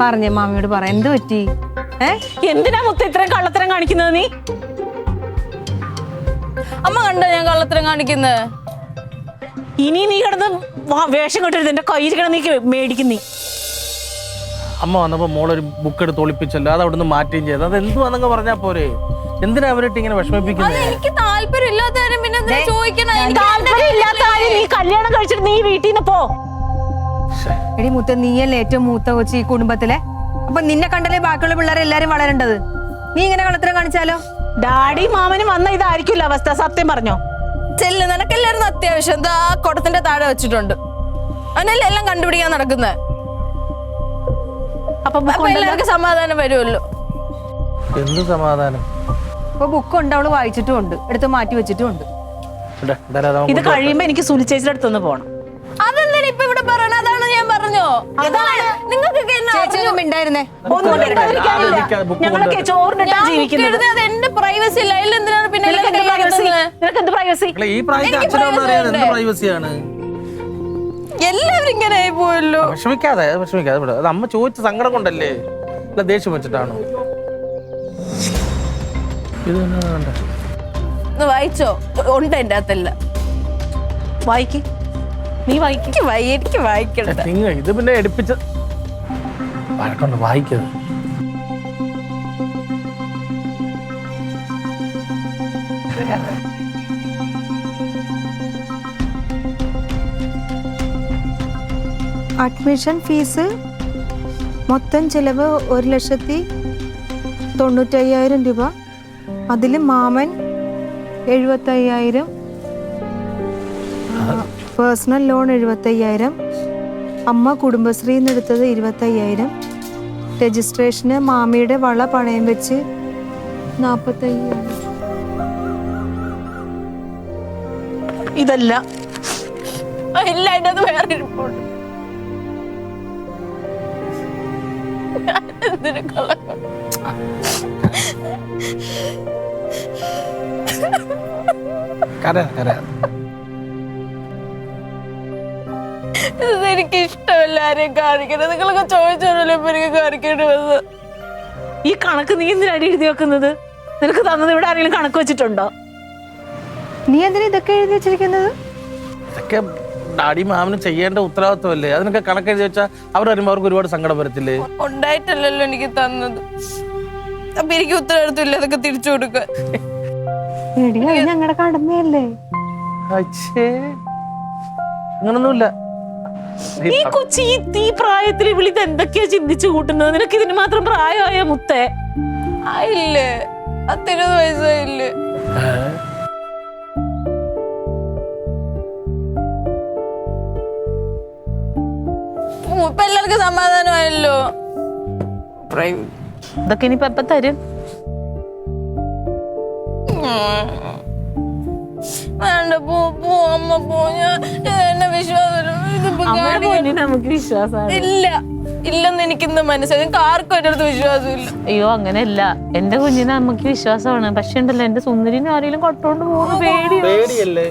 പറഞ്ഞേ മാമിയോട് പറ, എന്ത് പറ്റി? എന്തിനാ മുത്ത ഇത്രയും കള്ളത്തരം കാണിക്കുന്നത് നീ? അമ്മ കണ്ടോ ഞാൻ കള്ളത്തരം കാണിക്കുന്നത്? ഇനി നീ കിടന്ന് വേഷം കെട്ടരുത്, എന്റെ കയ്യിൽ കിടന്ന് നീ മേടിക്കുന്നീ. അമ്മ വന്നപ്പോ മോളൊരു ബുക്ക് എടുത്ത് ഒളിപ്പിച്ചല്ലോ, അത് അവിടുന്ന് മാറ്റുകയും ചെയ്ത്. അത് എന്തുവാന്നങ്ങ് പറഞ്ഞാ പോരെ? എന്തിനാ അവരിട്ട് ഇങ്ങനെ വിഷമിപ്പിക്കുന്നത്? എനിക്ക് താല്പര്യമില്ലാത്ത കാര്യം പിന്നെ എന്തിനാ ചോദിക്കണേ? താല്പര്യമില്ലാത്ത കാര്യം നീ കല്യാണം കഴിച്ചിട്ട് നീ വീട്ടിൽ നിന്ന് പോ. എടി മുത്ത, നീയല്ലേ ഏറ്റവും മൂത്ത കൊച്ചി ഈ കുടുംബത്തിലെ. അപ്പൊ നിന്നെ കണ്ടല്ലേ ബാക്കിയുള്ള പിള്ളേരെ എല്ലാരും വളരേണ്ടത്. നീ ഇങ്ങനെ കള്ളത്തരം കാണിച്ചാലോ? ഡാഡി മാമനും വന്ന ഇതായിരിക്കില്ല അവസ്ഥ, സത്യം പറഞ്ഞോ? ചെല്ല്, നിനക്കെല്ലായിരുന്നു അത്യാവശ്യം. എന്താ കുടത്തിന്റെ താഴെ വെച്ചിട്ടുണ്ട്, അവനല്ലേ എല്ലാം കണ്ടുപിടിക്കാൻ നടക്കുന്നത്. അപ്പൊ എല്ലാവർക്കും സമാധാനം വരുമല്ലോ. എന്ത് സമാധാനം? ഇപ്പൊ ബുക്ക് ഉണ്ട്, അവള് വായിച്ചിട്ടും ഉണ്ട്, എടുത്ത് മാറ്റി വെച്ചിട്ടും ഉണ്ട്. ഇത് കഴിയുമ്പോ എനിക്ക് സുനിച്ചേച്ചിയുടെ അടുത്തൊന്ന് പോണം. അതെന്താണ് ഇപ്പൊ ഇവിടെ പറയണ? അതാണ് ഞാൻ പറഞ്ഞോ, അതാണ് നിങ്ങൾക്കൊക്കെ ഉണ്ടായിരുന്നേ. ഞങ്ങളൊക്കെ ചോറിനിട്ടാ ജീവിക്കുന്നത്. അത് എന്റെ പ്രൈവസി അല്ല. അതിൽ എന്തിനാണ് പിന്നെ നിനക്കെന്ത് പ്രൈവസി? ഈ പ്രായത്തിൽ അച്ഛനമ്മ അറിയാതെ എന്ത് പ്രൈവസിയാണ്? എല്ലാവരും ഇങ്ങനെ ആയി പോയല്ലോ. വിഷമിക്കാതെ വിട. അത് അമ്മ ചോദിച്ച സങ്കടം കൊണ്ടല്ലേ, അല്ല ദേഷ്യം വെച്ചിട്ടാണോ? ഇത് ഒന്ന് വായിച്ചോ, ഉണ്ട് എന്റെ അകത്തല്ല. വായിക്ക്, നീ വായിക്ക്. എനിക്ക് വായിക്കണ്ട. ഇത് പിന്നെ എടുപ്പിച്ച് വഴക്കൊണ്ട് വായിക്കത്. അഡ്മിഷൻ ഫീസ് മൊത്തം ചിലവ് 1,95,000 രൂപ. അതിൽ മാമൻ 75,000, പേഴ്സണൽ ലോൺ 75,000, അമ്മ കുടുംബശ്രീയിൽ നിന്ന് എടുത്തത് 25,000, രജിസ്ട്രേഷന് മാമിയുടെ വള പണയം വെച്ച് 45,000. ഇതല്ല ഇല്ല, അതിന്റെ അത് വേറെ ഇരിപ്പുണ്ട്. എന്തിനു കള്ളം? എനിക്ക് ഇഷ്ടമല്ല ആരെയും കാണിക്കണത്. നിങ്ങളൊക്കെ ചോദിച്ചോളൂ ഇപ്പൊ എനിക്ക് കാണിക്കേണ്ടി വന്നത്. ഈ കണക്ക് നീ എന്തിനാണ് എഴുതി വെക്കുന്നത്? നിനക്ക് തന്നത് ഇവിടെ ആരെങ്കിലും കണക്ക് വെച്ചിട്ടുണ്ടോ? നീ എന്തിനാ ഇതൊക്കെ എഴുതി വെച്ചിരിക്കുന്നത്? ഇതൊക്കെ ഡാഡി മാമന് ചെയ്യേണ്ട ഉത്തരവാദിത്വമല്ലേ? അതിനൊക്കെ കണക്കെഴുതി വെച്ചാൽ അവർ വരുമ്പോൾ അവർക്ക് ഒരുപാട് സങ്കടം വരത്തില്ലേ? ഉണ്ടായിട്ടല്ലല്ലോ എനിക്ക് തന്നത്. അപ്പൊ എനിക്ക് ഉത്തരവാദിത്വം ഇല്ല അതൊക്കെ തിരിച്ചു കൊടുക്കാൻ. ഞങ്ങളുടെ കടമയല്ലേ. അങ്ങനൊന്നുമില്ല. ഈ കൊച്ചി ഈ പ്രായത്തിൽ വിളിത് എന്തൊക്കെയാ ചിന്തിച്ചു കൂട്ടുന്നത്? നിനക്ക് ഇതിന് മാത്രം പ്രായമായ മുത്തേ? ആയില്ലേ, 20 വയസ്സായില്ലേ? ഇപ്പൊ എല്ലാവർക്കും സമാധാനമായല്ലോ. ഇതൊക്കെ ഇനിയിപ്പോ എപ്പ തരും? വേണ്ട, പോ അമ്മ പോ. ഞാൻ എന്നെ വിശ്വാസം നമുക്ക് വിശ്വാസമാണ്. ഇല്ല, ഇല്ലെന്ന് എനിക്കിന്ന് മനസ്സിലായി. എനിക്ക് ആർക്കും എൻ്റെ അടുത്ത് വിശ്വാസമില്ല. അയ്യോ അങ്ങനെയല്ല, എന്റെ കുഞ്ഞിനെ നമുക്ക് വിശ്വാസമാണ്. പക്ഷെ ഉണ്ടല്ലോ, എന്റെ സുന്ദരിനെ ആരെങ്കിലും കൊട്ടോണ്ട് പോകുന്ന പേടിയല്ലേ?